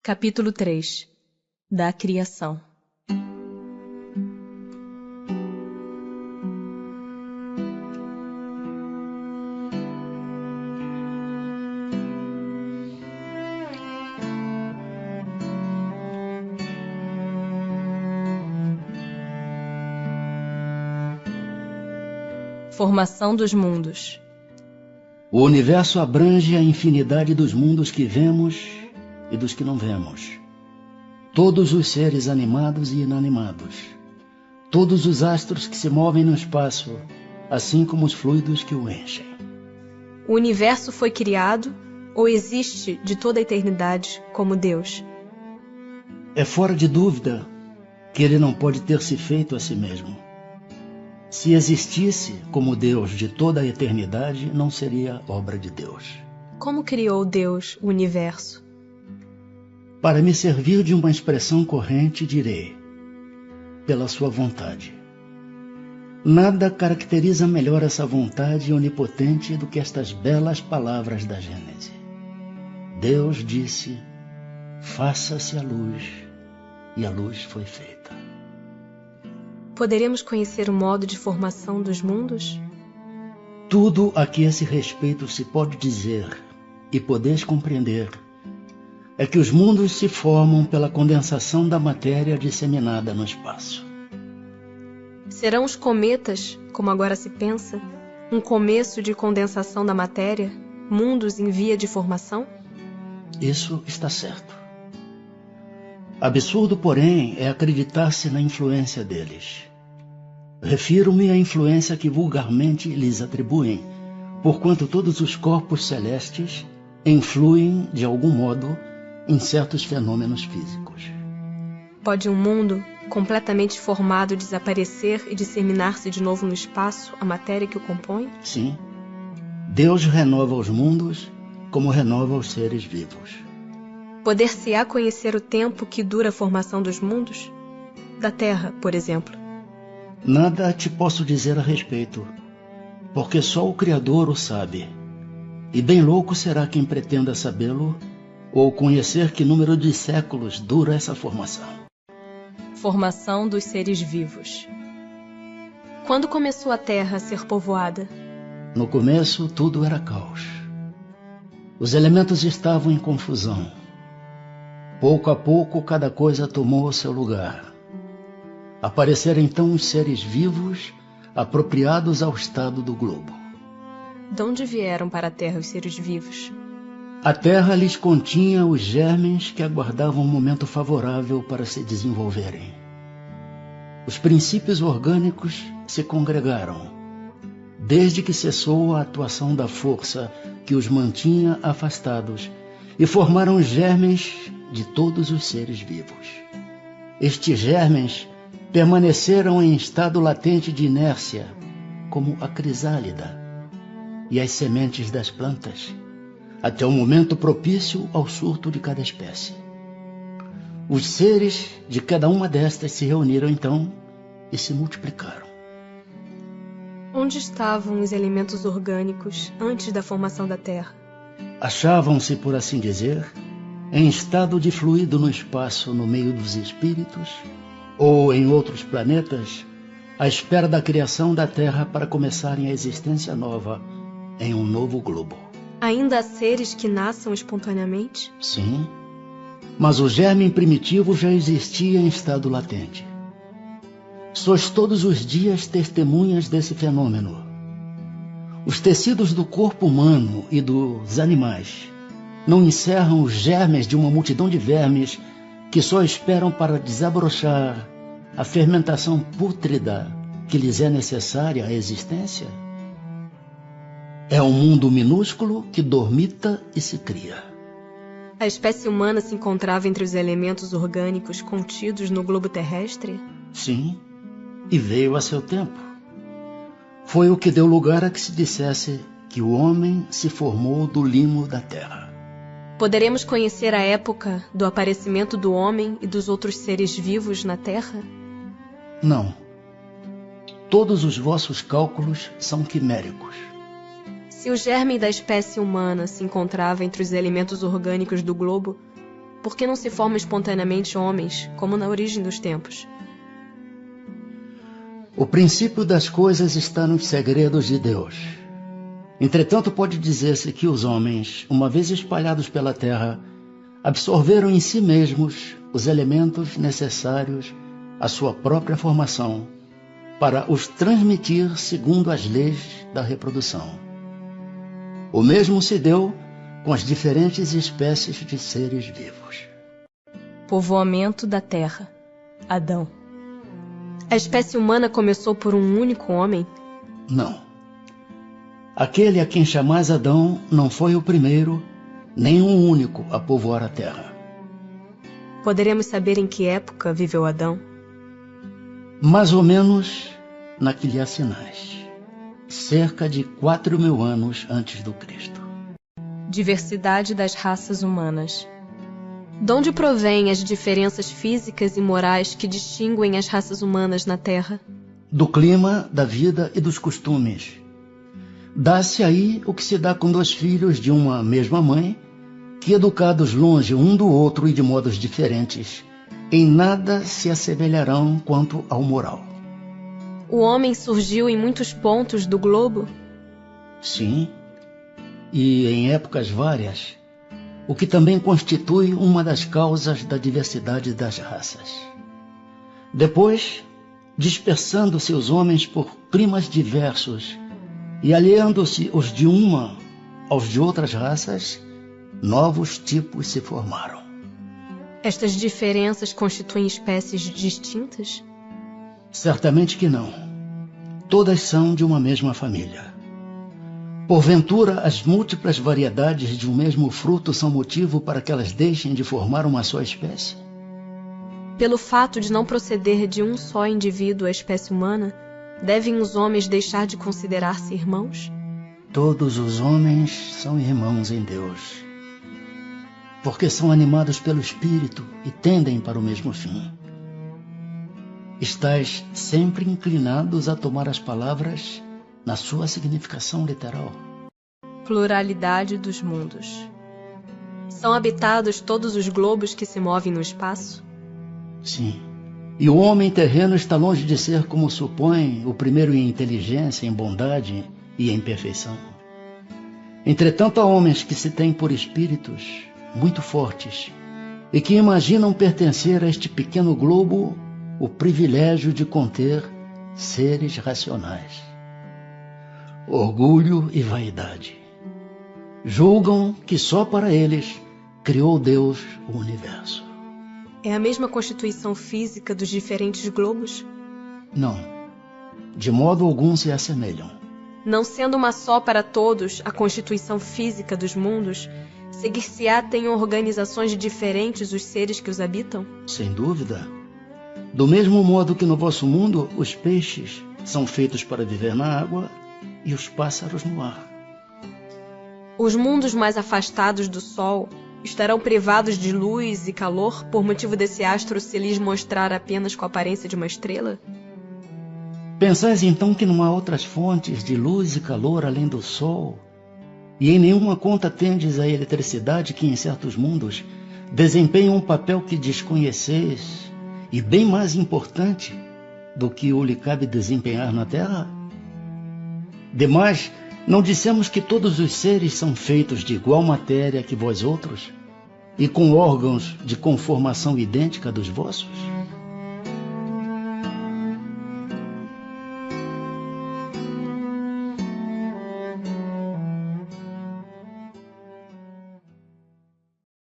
Capítulo 3 da Criação. Formação dos mundos. O universo abrange a infinidade dos mundos que vemos e dos que não vemos. Todos os seres animados e inanimados. Todos os astros que se movem no espaço, assim como os fluidos que o enchem. O universo foi criado ou existe de toda a eternidade como Deus? É fora de dúvida que ele não pode ter se feito a si mesmo. Se existisse como Deus de toda a eternidade, não seria obra de Deus. Como criou Deus o universo? Para me servir de uma expressão corrente, direi: pela sua vontade. Nada caracteriza melhor essa vontade onipotente do que estas belas palavras da Gênese. Deus disse: faça-se a luz, e a luz foi feita. Poderemos conhecer o modo de formação dos mundos? Tudo a que esse respeito se pode dizer e podeis compreender é que os mundos se formam pela condensação da matéria disseminada no espaço. Serão os cometas, como agora se pensa, um começo de condensação da matéria, mundos em via de formação? Isso está certo. Absurdo, porém, é acreditar-se na influência deles. Refiro-me à influência que vulgarmente lhes atribuem, porquanto todos os corpos celestes influem, de algum modo, em certos fenômenos físicos. Pode um mundo completamente formado desaparecer e disseminar-se de novo no espaço, a matéria que o compõe? Sim. Deus renova os mundos como renova os seres vivos. Poder-se-á conhecer o tempo que dura a formação dos mundos? Da Terra, por exemplo. Nada te posso dizer a respeito, porque só o Criador o sabe. E bem louco será quem pretenda sabê-lo ou conhecer que número de séculos dura essa formação. Formação dos seres vivos. Quando começou a Terra a ser povoada? No começo, tudo era caos. Os elementos estavam em confusão. Pouco a pouco, cada coisa tomou o seu lugar. Apareceram então os seres vivos, apropriados ao estado do globo. De onde vieram para a Terra os seres vivos? A Terra lhes continha os germens que aguardavam um momento favorável para se desenvolverem. Os princípios orgânicos se congregaram, desde que cessou a atuação da força que os mantinha afastados, e formaram os germens de todos os seres vivos. Estes germens permaneceram em estado latente de inércia, como a crisálida e as sementes das plantas, até o momento propício ao surto de cada espécie. Os seres de cada uma destas se reuniram então e se multiplicaram. Onde estavam os elementos orgânicos antes da formação da Terra? Achavam-se, por assim dizer, em estado de fluido no espaço no meio dos espíritos, ou em outros planetas, à espera da criação da Terra para começarem a existência nova em um novo globo. Ainda há seres que nasçam espontaneamente? Sim, mas o germe primitivo já existia em estado latente. Sois todos os dias testemunhas desse fenômeno. Os tecidos do corpo humano e dos animais não encerram os germes de uma multidão de vermes que só esperam para desabrochar a fermentação pútrida que lhes é necessária à existência? É um mundo minúsculo que dormita e se cria. A espécie humana se encontrava entre os elementos orgânicos contidos no globo terrestre? Sim, e veio a seu tempo. Foi o que deu lugar a que se dissesse que o homem se formou do limo da terra. Poderemos conhecer a época do aparecimento do homem e dos outros seres vivos na Terra? Não. Todos os vossos cálculos são quiméricos. Se o germe da espécie humana se encontrava entre os elementos orgânicos do globo, por que não se formam espontaneamente homens, como na origem dos tempos? O princípio das coisas está nos segredos de Deus. Entretanto, pode dizer-se que os homens, uma vez espalhados pela terra, absorveram em si mesmos os elementos necessários à sua própria formação, para os transmitir segundo as leis da reprodução. O mesmo se deu com as diferentes espécies de seres vivos. Povoamento da Terra. Adão. A espécie humana começou por um único homem? Não. Aquele a quem chamais Adão não foi o primeiro, nem o único a povoar a terra. Poderemos saber em que época viveu Adão? Mais ou menos na que lhe há sinais. Cerca de 4.000 anos antes do Cristo. Diversidade das raças humanas. De onde provêm as diferenças físicas e morais que distinguem as raças humanas na Terra? Do clima, da vida e dos costumes. Dá-se aí o que se dá com dois filhos de uma mesma mãe, que educados longe um do outro e de modos diferentes, em nada se assemelharão quanto ao moral. O homem surgiu em muitos pontos do globo? Sim, e em épocas várias, o que também constitui uma das causas da diversidade das raças. Depois, dispersando-se os homens por climas diversos e aliando-se os de uma aos de outras raças, novos tipos se formaram. Estas diferenças constituem espécies distintas? Certamente que não. Todas são de uma mesma família. Porventura, as múltiplas variedades de um mesmo fruto são motivo para que elas deixem de formar uma só espécie? Pelo fato de não proceder de um só indivíduo a espécie humana, devem os homens deixar de considerar-se irmãos? Todos os homens são irmãos em Deus, porque são animados pelo Espírito e tendem para o mesmo fim. Estais sempre inclinados a tomar as palavras na sua significação literal. Pluralidade dos mundos. São habitados todos os globos que se movem no espaço? Sim. E o homem terreno está longe de ser, como supõe, o primeiro em inteligência, em bondade e em perfeição. Entretanto, há homens que se têm por espíritos muito fortes e que imaginam pertencer a este pequeno globo o privilégio de conter seres racionais. Orgulho e vaidade. Julgam que só para eles criou Deus o universo. É a mesma constituição física dos diferentes globos? Não. De modo algum se assemelham. Não sendo uma só para todos a constituição física dos mundos, seguir-se-á tenham organizações diferentes os seres que os habitam? Sem dúvida. Do mesmo modo que no vosso mundo, os peixes são feitos para viver na água e os pássaros no ar. Os mundos mais afastados do Sol estarão privados de luz e calor por motivo desse astro se lhes mostrar apenas com a aparência de uma estrela? Pensais então que não há outras fontes de luz e calor além do Sol? E em nenhuma conta tendes a eletricidade que em certos mundos desempenha um papel que desconheceis e bem mais importante do que o lhe cabe desempenhar na Terra? Demais, não dissemos que todos os seres são feitos de igual matéria que vós outros, e com órgãos de conformação idêntica dos vossos?